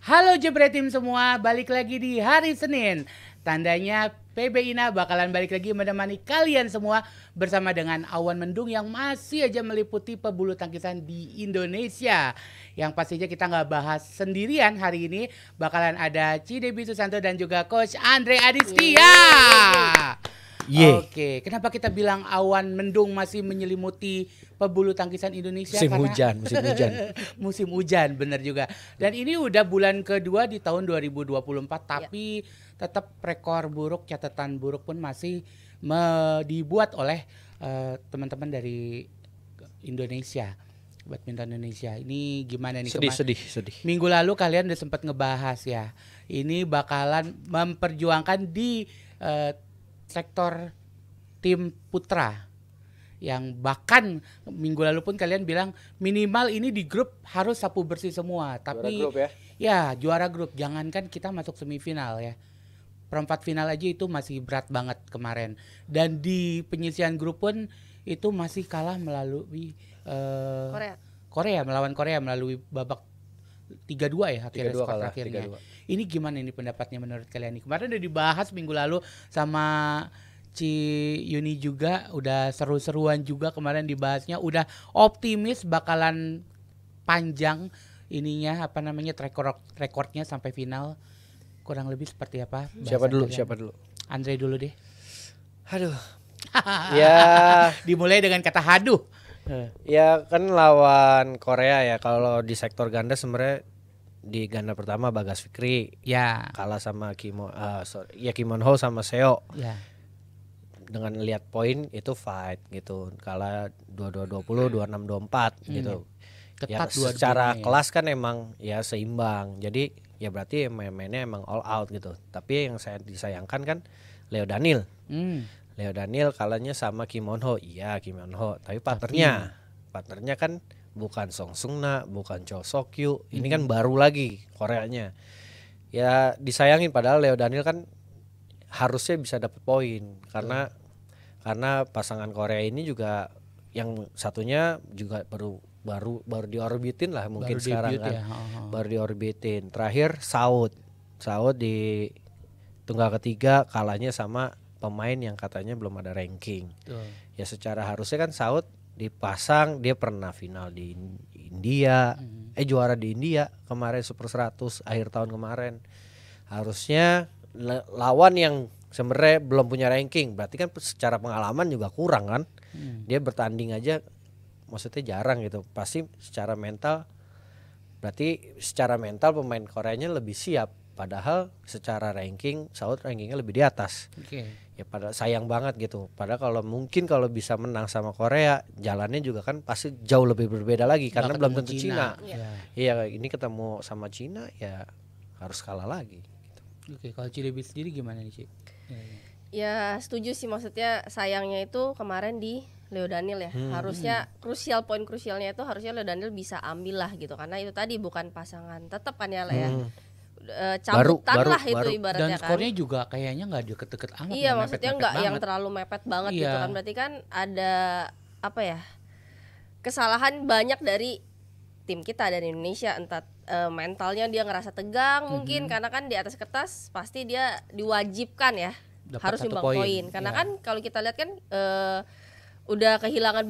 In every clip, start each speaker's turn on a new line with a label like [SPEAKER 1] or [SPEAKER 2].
[SPEAKER 1] Halo Jebretim semua, balik lagi di hari Senin. Tandanya PB Ina bakalan balik lagi menemani kalian semua bersama dengan awan mendung yang masih aja meliputi pebulu tangkisan di Indonesia. Yang pastinya kita nggak bahas sendirian hari ini, bakalan ada Cidebi Susanto dan juga Coach Andre Adistia. Oke, kenapa kita bilang awan mendung masih menyelimuti pebulu tangkisan Indonesia?
[SPEAKER 2] Musim
[SPEAKER 1] Karena
[SPEAKER 2] hujan.
[SPEAKER 1] musim hujan, benar juga. Dan ini udah bulan kedua di tahun 2024, tapi tetap rekor buruk, catatan buruk pun masih dibuat oleh teman-teman dari Indonesia, badminton Indonesia. Ini gimana nih?
[SPEAKER 2] Sedih.
[SPEAKER 1] Minggu lalu kalian udah sempat ngebahas ya. Ini bakalan memperjuangkan di sektor tim putra, yang bahkan minggu lalu pun kalian bilang minimal ini di grup harus sapu bersih semua. Tapi
[SPEAKER 2] Juara grup
[SPEAKER 1] ya juara grup, jangankan kita masuk semifinal ya, perempat final aja itu masih berat banget kemarin. Dan di penyisian grup pun itu masih kalah melalui Korea melawan Korea melalui babak 3-2 ya akhirnya skor terakhirnya. Ini gimana ini pendapatnya menurut kalian nih? Kemarin udah dibahas minggu lalu sama Ci Yuni juga, udah seru-seruan juga kemarin dibahasnya, udah optimis bakalan panjang ininya rekornya sampai final. Kurang lebih seperti apa?
[SPEAKER 2] Siapa dulu?
[SPEAKER 1] Andre dulu deh.
[SPEAKER 2] Aduh. Ya,
[SPEAKER 1] dimulai dengan kata haduh.
[SPEAKER 2] Ya kan lawan Korea ya. Kalau di sektor ganda sebenarnya di ganda pertama Bagas Fikri
[SPEAKER 1] ya
[SPEAKER 2] kalah sama Kim Won-ho sama Seo.
[SPEAKER 1] Ya.
[SPEAKER 2] Dengan lihat poin itu fight gitu. Kalah 22-20, 26-24 gitu. Ya, secara kelas kan emang ya seimbang. Jadi ya berarti main-mainnya emang all out gitu. Tapi yang saya disayangkan kan Leo Daniel. Leo Daniel kalahnya sama Kim Won-ho. Iya, Kim Won-ho, tapi partnernya kan bukan Song Seung-na, bukan Cho Sok-yu. Ini kan baru lagi Koreanya. Ya disayangin, padahal Leo Daniel kan harusnya bisa dapat poin karena pasangan Korea ini juga yang satunya juga baru diorbitin lah mungkin
[SPEAKER 1] baru
[SPEAKER 2] sekarang
[SPEAKER 1] debut
[SPEAKER 2] kan.
[SPEAKER 1] Ya.
[SPEAKER 2] Baru diorbitin. Terakhir Saud di tunggal ketiga kalahnya sama pemain yang katanya belum ada ranking. Ya secara harusnya kan Saud dipasang, dia pernah final di India, juara di India kemarin Super 100 akhir tahun kemarin. Harusnya lawan yang sebenarnya belum punya ranking, berarti kan secara pengalaman juga kurang kan. Dia bertanding aja maksudnya jarang gitu. Pasti secara mental pemain Koreanya lebih siap. Padahal secara ranking Saud rankingnya lebih di atas. Ya padahal sayang banget gitu. Padahal kalau bisa menang sama Korea, jalannya juga kan pasti jauh lebih berbeda lagi karena belum tentu Cina. Iya, ini ketemu sama Cina ya harus kalah lagi gitu.
[SPEAKER 1] Oke, kalau Cilebi sendiri gimana nih, Ci?
[SPEAKER 3] Ya setuju sih, maksudnya sayangnya itu kemarin di Leo Daniel ya. Harusnya poin krusialnya itu harusnya Leo Daniel bisa ambil lah gitu, karena itu tadi bukan pasangan tetap kan ya lah ya. Cabutan
[SPEAKER 2] baru,
[SPEAKER 3] lah itu ibaratnya.
[SPEAKER 1] Dan skornya juga kayaknya nggak deket-deket amat.
[SPEAKER 3] Iya, maksudnya nggak yang terlalu mepet banget gitu kan. Berarti kan ada kesalahan banyak dari tim kita dari Indonesia. Entah mentalnya dia ngerasa tegang mungkin, karena kan di atas kertas pasti dia diwajibkan ya harus nyumbang poin. Karena kan kalau kita lihat kan udah kehilangan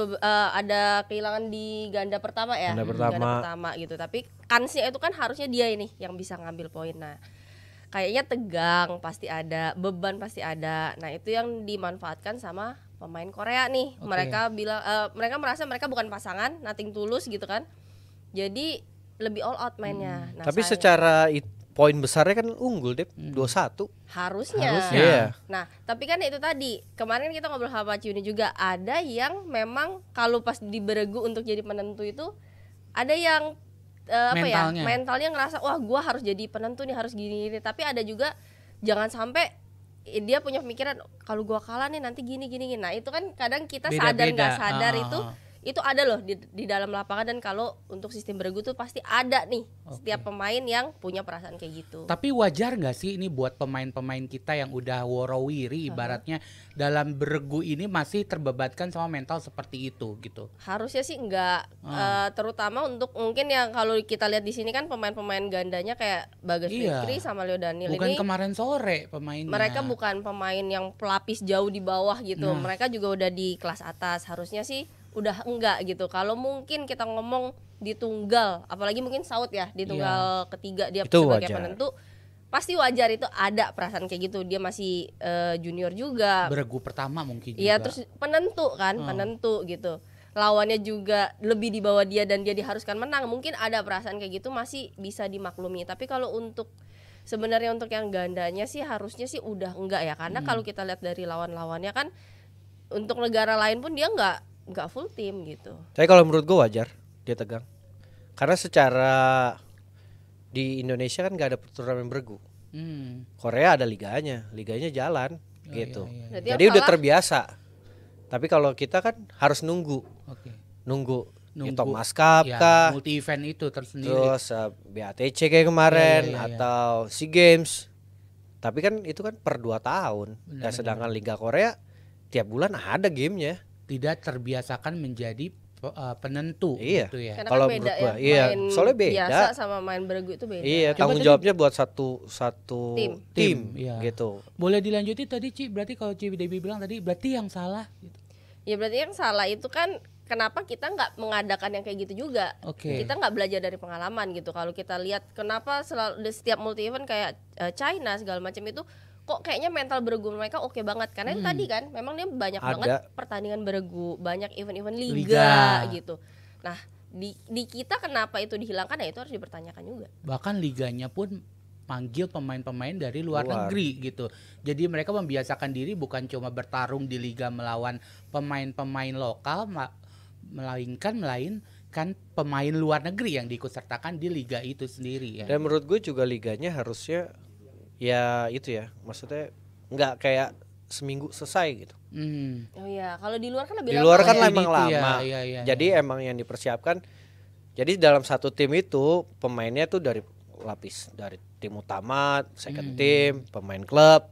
[SPEAKER 3] ada kehilangan di ganda pertama ya, ganda pertama gitu. Tapi kansnya itu kan harusnya dia ini yang bisa ngambil poin. Nah, kayaknya tegang pasti ada, beban pasti ada. Nah, itu yang dimanfaatkan sama pemain Korea nih. Mereka bilang mereka merasa mereka bukan pasangan, nothing tulus gitu kan. Jadi lebih all out mainnya. Nah,
[SPEAKER 2] tapi secara poin besarnya kan unggul deh 2-1
[SPEAKER 3] harusnya.
[SPEAKER 2] Iya.
[SPEAKER 3] Nah tapi kan itu tadi kemarin kita ngobrol sama Ciuni juga, ada yang memang kalau pas diberegu untuk jadi penentu itu ada yang mentalnya ngerasa wah gua harus jadi penentu nih, harus gini. Tapi ada juga jangan sampai dia punya pemikiran kalau gua kalah nih nanti gini. Nah itu kan kadang kita sadar nggak sadar itu itu ada loh di dalam lapangan. Dan kalau untuk sistem beregu tuh pasti ada nih setiap pemain yang punya perasaan kayak gitu.
[SPEAKER 1] Tapi wajar nggak sih ini buat pemain-pemain kita yang udah worowiri ibaratnya dalam beregu ini masih terbebankan sama mental seperti itu gitu?
[SPEAKER 3] Harusnya sih enggak, terutama untuk mungkin yang kalau kita lihat di sini kan pemain-pemain gandanya kayak Bagas Fikri sama Leo Daniel
[SPEAKER 1] bukan
[SPEAKER 3] ini
[SPEAKER 1] kemarin sore pemainnya.
[SPEAKER 3] Mereka bukan pemain yang pelapis jauh di bawah gitu. Mereka juga udah di kelas atas. Harusnya sih udah enggak gitu. Kalau mungkin kita ngomong di tunggal, apalagi mungkin Saud ya di tunggal ketiga dia
[SPEAKER 2] itu
[SPEAKER 3] sebagai
[SPEAKER 2] wajar.
[SPEAKER 3] penentu, pasti wajar itu ada perasaan kayak gitu. Dia masih junior juga.
[SPEAKER 1] Beregu pertama mungkin juga.
[SPEAKER 3] Iya, terus penentu kan, penentu gitu. Lawannya juga lebih di bawah dia dan dia diharuskan menang. Mungkin ada perasaan kayak gitu masih bisa dimaklumi. Tapi kalau untuk sebenarnya untuk yang gandanya sih harusnya sih udah enggak ya. Karena kalau kita lihat dari lawan-lawannya kan untuk negara lain pun dia enggak full tim gitu.
[SPEAKER 2] Tapi kalau menurut gue wajar dia tegang. Karena secara di Indonesia kan gak ada turnamen beregu. Korea ada liganya jalan gitu.
[SPEAKER 3] Iya.
[SPEAKER 2] Jadi udah terbiasa. Tapi kalau kita kan harus nunggu Thomas Cup kah,
[SPEAKER 1] multi event itu tersendiri.
[SPEAKER 2] Terus BATC kayak kemarin atau SEA Games. Tapi kan itu kan per 2 tahun. Sedangkan Liga Korea tiap bulan ada gamenya.
[SPEAKER 1] Tidak terbiasakan menjadi penentu gitu ya.
[SPEAKER 3] Karena
[SPEAKER 2] kalau
[SPEAKER 3] kan beda
[SPEAKER 2] gua,
[SPEAKER 3] ya,
[SPEAKER 2] soalnya beda.
[SPEAKER 3] Biasa sama main beregu itu beda.
[SPEAKER 2] Iya, tanggung jawabnya buat satu tim
[SPEAKER 1] ya.
[SPEAKER 2] gitu.
[SPEAKER 1] Boleh dilanjutin tadi Ci, berarti kalau Ci Debbie bilang tadi berarti yang salah gitu.
[SPEAKER 3] Ya berarti yang salah itu kan kenapa kita nggak mengadakan yang kayak gitu juga. Kita nggak belajar dari pengalaman gitu. Kalau kita lihat kenapa selalu setiap multi event kayak China segala macam itu kok kayaknya mental beregu mereka oke banget. Karena yang tadi kan memang dia banyak banget pertandingan beregu, banyak event-event liga gitu. Nah di kita kenapa itu dihilangkan ya itu harus dipertanyakan juga.
[SPEAKER 1] Bahkan liganya pun manggil pemain-pemain dari luar negeri gitu. Jadi mereka membiasakan diri bukan cuma bertarung di liga melawan pemain-pemain lokal, melainkan pemain luar negeri yang diikutsertakan di liga itu sendiri ya.
[SPEAKER 2] Dan menurut gue juga liganya harusnya ya itu ya, maksudnya nggak kayak seminggu selesai gitu.
[SPEAKER 3] Oh iya, kalau di luar kan lebih
[SPEAKER 2] lama. Di luar kan
[SPEAKER 1] ya,
[SPEAKER 2] emang lama.
[SPEAKER 1] Ya.
[SPEAKER 2] Jadi emang yang dipersiapkan. Jadi dalam satu tim itu pemainnya tuh dari tim utama, second team, pemain klub.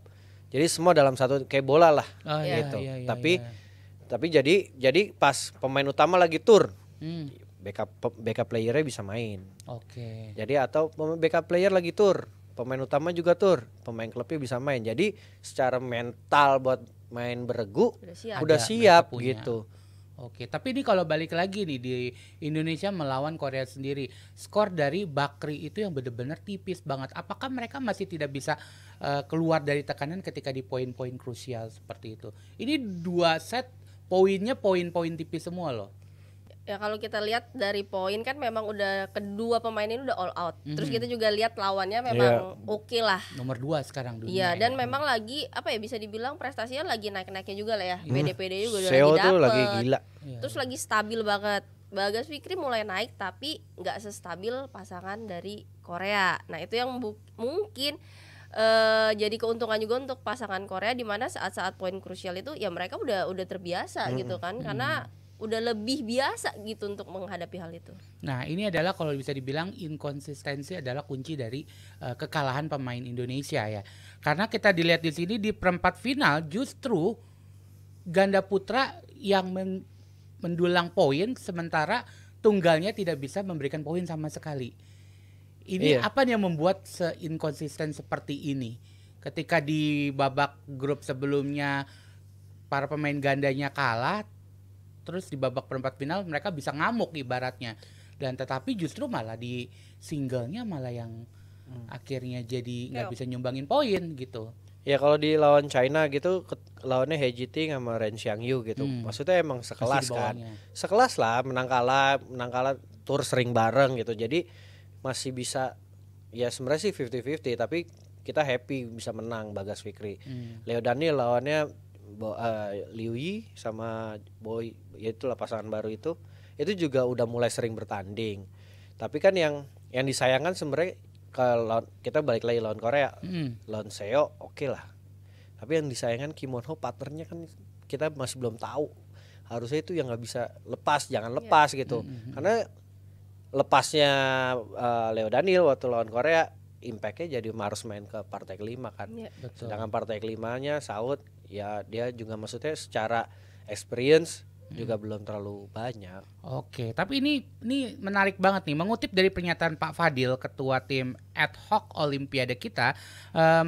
[SPEAKER 2] Jadi semua dalam satu kayak bola lah gitu. Tapi jadi pas pemain utama lagi tur, backup playernya bisa main. Jadi atau backup player lagi tur, pemain utama juga tur, pemain klubnya bisa main. Jadi secara mental buat main beregu udah siap gitu.
[SPEAKER 1] Tapi ini kalau balik lagi nih di Indonesia melawan Korea sendiri, skor dari Bakri itu yang benar-benar tipis banget. Apakah mereka masih tidak bisa keluar dari tekanan ketika di poin-poin krusial seperti itu? Ini 2 set poinnya poin-poin tipis semua loh.
[SPEAKER 3] Ya kalau kita lihat dari poin kan memang udah kedua pemain ini udah all out. Terus kita juga lihat lawannya memang oke lah.
[SPEAKER 1] Nomor 2 sekarang dunia.
[SPEAKER 3] Iya, dan memang lagi apa ya bisa dibilang prestasinya lagi naik-naiknya juga lah ya. PD juga udah
[SPEAKER 2] Seo
[SPEAKER 3] lagi dapet.
[SPEAKER 2] lagi gila.
[SPEAKER 3] Terus lagi stabil banget. Bagas Fikri mulai naik tapi nggak sestabil pasangan dari Korea. Nah itu yang mungkin jadi keuntungan juga untuk pasangan Korea di mana saat-saat poin krusial itu ya mereka udah terbiasa gitu kan karena udah lebih biasa gitu untuk menghadapi hal itu.
[SPEAKER 1] Nah ini adalah kalau bisa dibilang inkonsistensi adalah kunci dari kekalahan pemain Indonesia ya. Karena kita dilihat di sini di perempat final justru ganda putra yang mendulang poin sementara tunggalnya tidak bisa memberikan poin sama sekali. Ini apa yang membuat seinkonsisten seperti ini? Ketika di babak grup sebelumnya para pemain gandanya kalah, terus di babak perempat final mereka bisa ngamuk ibaratnya, dan tetapi justru malah di singlenya malah yang akhirnya jadi nggak bisa nyumbangin poin gitu.
[SPEAKER 2] Ya kalau di lawan China gitu lawannya He Jiting sama Ren Xiangyu gitu. Maksudnya emang sekelas kan. Sekelas lah, menang kalah tur sering bareng gitu. Jadi masih bisa ya sebenarnya sih 50-50 tapi kita happy bisa menang Bagas Fikri. Leo Daniel lawannya Liu Yi sama Boy, itulah pasangan baru itu juga udah mulai sering bertanding. Tapi kan yang disayangkan sebenarnya kalau kita balik lagi lawan Korea, lawan Seo oke lah. Tapi yang disayangkan Kim Won Ho partnernya kan kita masih belum tahu harusnya itu yang nggak bisa lepas, jangan lepas gitu. Karena lepasnya Leo Daniel waktu lawan Korea, impactnya jadi harus main ke partai kelima kan. Sedangkan partai kelimanya Saud ya dia juga maksudnya secara experience juga belum terlalu banyak.
[SPEAKER 1] Oke, tapi ini menarik banget nih, mengutip dari pernyataan Pak Fadil, ketua tim ad hoc Olimpiade kita,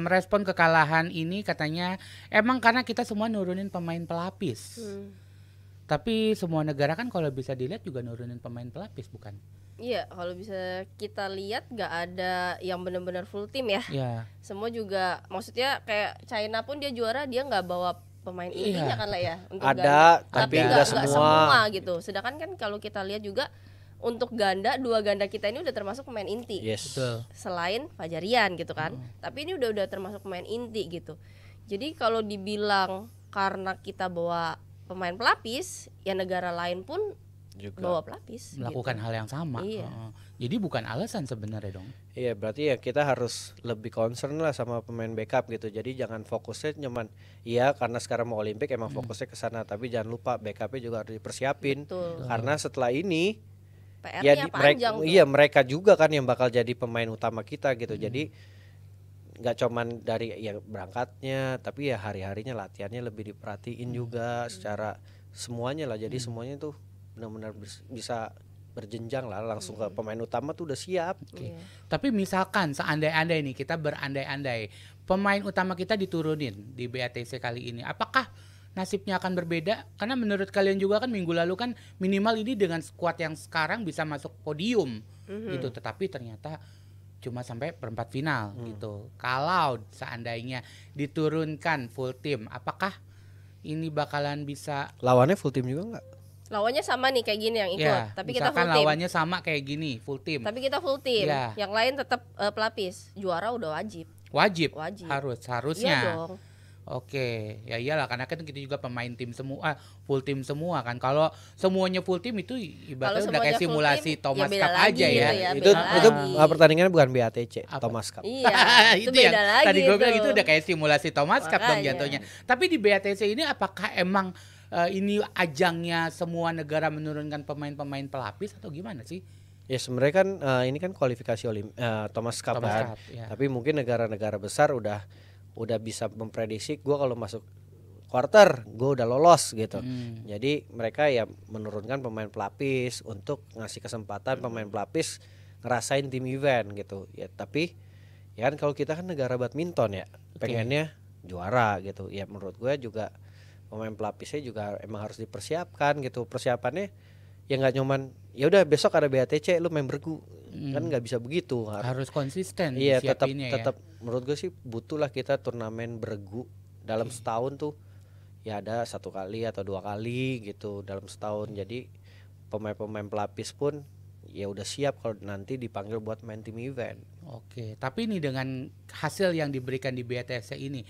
[SPEAKER 1] merespon kekalahan ini katanya emang karena kita semua nurunin pemain pelapis. Tapi semua negara kan kalau bisa dilihat juga nurunin pemain pelapis, bukan?
[SPEAKER 3] Iya, kalau bisa kita lihat nggak ada yang benar-benar full tim ya. Semua juga, maksudnya kayak China pun dia juara, dia nggak bawa pemain intinya kan lah ya. Untuk
[SPEAKER 2] ada,
[SPEAKER 3] ganda.
[SPEAKER 2] tapi
[SPEAKER 3] nggak
[SPEAKER 2] semua
[SPEAKER 3] gitu. Sedangkan kan kalau kita lihat juga untuk ganda, 2 ganda kita ini udah termasuk pemain inti.
[SPEAKER 1] Betul.
[SPEAKER 3] Selain Fajarian gitu kan. Tapi ini udah termasuk pemain inti gitu. Jadi kalau dibilang karena kita bawa pemain pelapis, ya negara lain pun juga bawa pelapis
[SPEAKER 1] melakukan
[SPEAKER 3] gitu.
[SPEAKER 1] hal yang sama. Jadi bukan alasan sebenarnya dong.
[SPEAKER 2] Iya, berarti ya kita harus lebih concern lah sama pemain backup gitu. Jadi jangan fokusnya cuman karena sekarang mau Olimpik emang fokusnya ke sana, tapi jangan lupa backupnya juga harus dipersiapin. Karena setelah ini
[SPEAKER 3] PR-nya panjang.
[SPEAKER 2] Mereka juga kan yang bakal jadi pemain utama kita gitu. Jadi nggak cuman dari berangkatnya, tapi ya hari-harinya latihannya lebih diperhatiin juga secara semuanya lah. Jadi semuanya tuh benar-benar bisa berjenjang lah, langsung ke pemain utama tuh udah siap.
[SPEAKER 1] Tapi misalkan seandai-andai nih, kita berandai-andai pemain utama kita diturunin di BATC kali ini, apakah nasibnya akan berbeda? Karena menurut kalian juga kan minggu lalu kan minimal ini dengan skuad yang sekarang bisa masuk podium gitu, tetapi ternyata cuma sampai perempat final gitu. Kalau seandainya diturunkan full tim, apakah ini bakalan bisa?
[SPEAKER 2] Lawannya full tim juga nggak?
[SPEAKER 3] Lawannya sama nih kayak gini yang ikut, tapi kita full tim.
[SPEAKER 1] Lawannya sama kayak gini, full tim.
[SPEAKER 3] Tapi kita full tim. Yang lain tetap pelapis. Juara udah wajib.
[SPEAKER 1] Wajib. Harusnya.
[SPEAKER 3] Iya dong.
[SPEAKER 1] Oke, ya iyalah karena kan kita juga pemain tim semua, full tim semua kan. Kalau semuanya full tim itu ibaratnya udah kayak simulasi Thomas Cup aja ya.
[SPEAKER 2] Itu pertandingannya bukan BATC, Thomas Cup.
[SPEAKER 3] Iya, itu beda
[SPEAKER 1] yang
[SPEAKER 3] lagi.
[SPEAKER 1] Tadi gue bilang itu udah kayak simulasi Thomas Cup dong jatuhnya. Tapi di BATC ini apakah emang ini ajangnya semua negara menurunkan pemain-pemain pelapis atau gimana sih?
[SPEAKER 2] Ya sebenarnya kan ini kan kualifikasi Thomas Cup kan. Tapi mungkin negara-negara besar udah bisa memprediksi gue kalau masuk quarter gue udah lolos gitu. Jadi mereka ya menurunkan pemain pelapis untuk ngasih kesempatan pemain pelapis ngerasain tim event gitu. Ya tapi ya kan kalau kita kan negara badminton ya, pengennya juara gitu. Ya menurut gue juga pemain pelapisnya juga emang harus dipersiapkan gitu. Persiapannya ya nggak nyoman ya udah besok ada BATC lu main bergu, kan nggak bisa begitu.
[SPEAKER 1] Harus konsisten.
[SPEAKER 2] Iya, tetap menurut gue sih butuh lah kita turnamen bergu dalam setahun tuh ya ada 1 kali atau 2 kali gitu dalam setahun. Jadi pemain-pemain pelapis pun ya udah siap kalau nanti dipanggil buat main tim event.
[SPEAKER 1] Oke, tapi ini dengan hasil yang diberikan di BATC ini,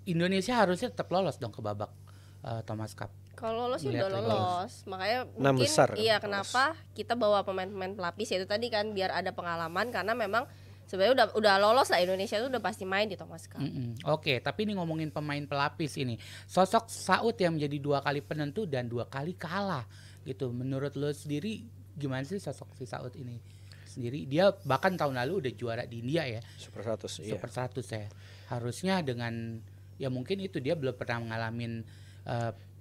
[SPEAKER 1] Indonesia harusnya tetap lolos dong ke babak Thomas Cup.
[SPEAKER 3] Kalau lolos udah lolos. Makanya mungkin
[SPEAKER 2] besar,
[SPEAKER 3] kenapa kita bawa pemain-pemain pelapis itu tadi kan biar ada pengalaman, karena memang sebenarnya udah lolos lah, Indonesia itu udah pasti main di Thomas Cup.
[SPEAKER 1] Oke, tapi ini ngomongin pemain pelapis ini. Sosok Saud yang menjadi 2 kali penentu dan 2 kali kalah gitu. Menurut lo sendiri gimana sih sosok si Saud ini sendiri? Dia bahkan tahun lalu udah juara di India ya.
[SPEAKER 2] Super 100
[SPEAKER 1] ya. Harusnya dengan ya mungkin itu dia belum pernah ngalamin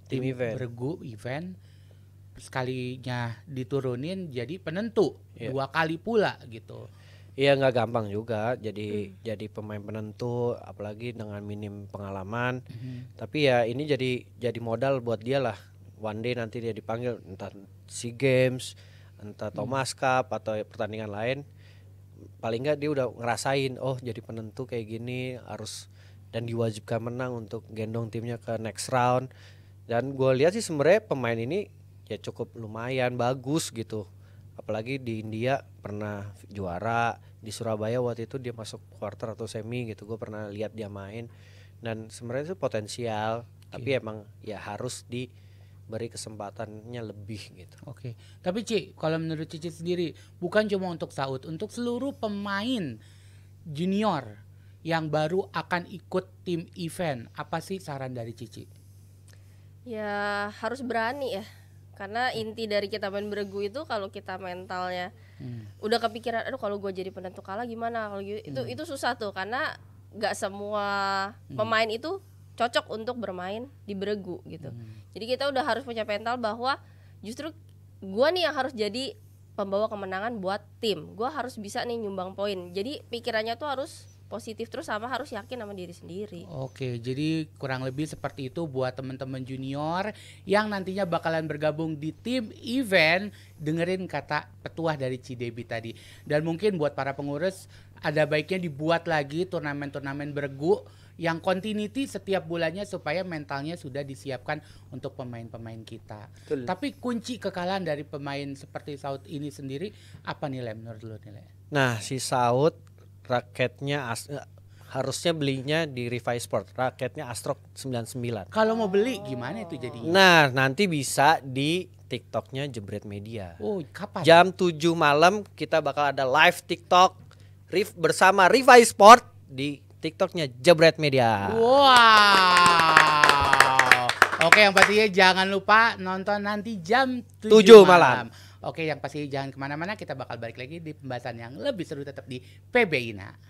[SPEAKER 1] tim bergu event, sekalinya diturunin jadi penentu 2 kali pula gitu.
[SPEAKER 2] Iya nggak gampang juga jadi pemain penentu apalagi dengan minim pengalaman. Tapi ya ini jadi modal buat dia lah. One day nanti dia dipanggil entah SEA Games, entah Thomas Cup atau pertandingan lain. Paling nggak dia udah ngerasain jadi penentu kayak gini harus dan diwajibkan menang untuk gendong timnya ke next round. Dan gue lihat sih sebenarnya pemain ini ya cukup lumayan bagus gitu. Apalagi di India pernah juara, di Surabaya waktu itu dia masuk quarter atau semi gitu. Gue pernah lihat dia main dan sebenarnya itu potensial, tapi emang ya harus diberi kesempatannya lebih gitu.
[SPEAKER 1] Oke. Tapi Ci, kalau menurut Cici sendiri bukan cuma untuk Saud, untuk seluruh pemain junior yang baru akan ikut tim event, apa sih saran dari Cici?
[SPEAKER 3] Ya harus berani ya. Karena inti dari kita main beregu itu kalau kita mentalnya udah kepikiran, aduh kalau gue jadi penentu kalah gimana, kalau itu susah tuh, karena nggak semua pemain itu cocok untuk bermain di beregu gitu. Jadi kita udah harus punya mental bahwa justru gue nih yang harus jadi pembawa kemenangan buat tim. Gue harus bisa nih nyumbang poin. Jadi pikirannya tuh harus positif terus, sama harus yakin sama diri sendiri.
[SPEAKER 1] Oke, jadi kurang lebih seperti itu buat teman-teman junior yang nantinya bakalan bergabung di tim event. Dengerin kata petuah dari Cidebi tadi. Dan mungkin buat para pengurus ada baiknya dibuat lagi turnamen-turnamen beregu yang continuity setiap bulannya supaya mentalnya sudah disiapkan untuk pemain-pemain kita. Betul. Tapi kunci kekalahan dari pemain seperti Saud ini sendiri apa nilai menurut lo nilai?
[SPEAKER 2] Nah, si Saud raketnya harusnya belinya di Rivai Sport, raketnya Astrok 99.
[SPEAKER 1] Kalau mau beli gimana itu jadinya?
[SPEAKER 2] Nah, nanti bisa di TikToknya Jebret Media.
[SPEAKER 1] Oh, kapan?
[SPEAKER 2] Jam 7 malam kita bakal ada live TikTok bersama Rivai Sport di TikToknya Jebret Media.
[SPEAKER 1] Wow. Oke, yang pastinya jangan lupa nonton nanti jam 7 malam. Oke, yang pasti jangan kemana-mana, kita bakal balik lagi di pembahasan yang lebih seru tetap di PBINA.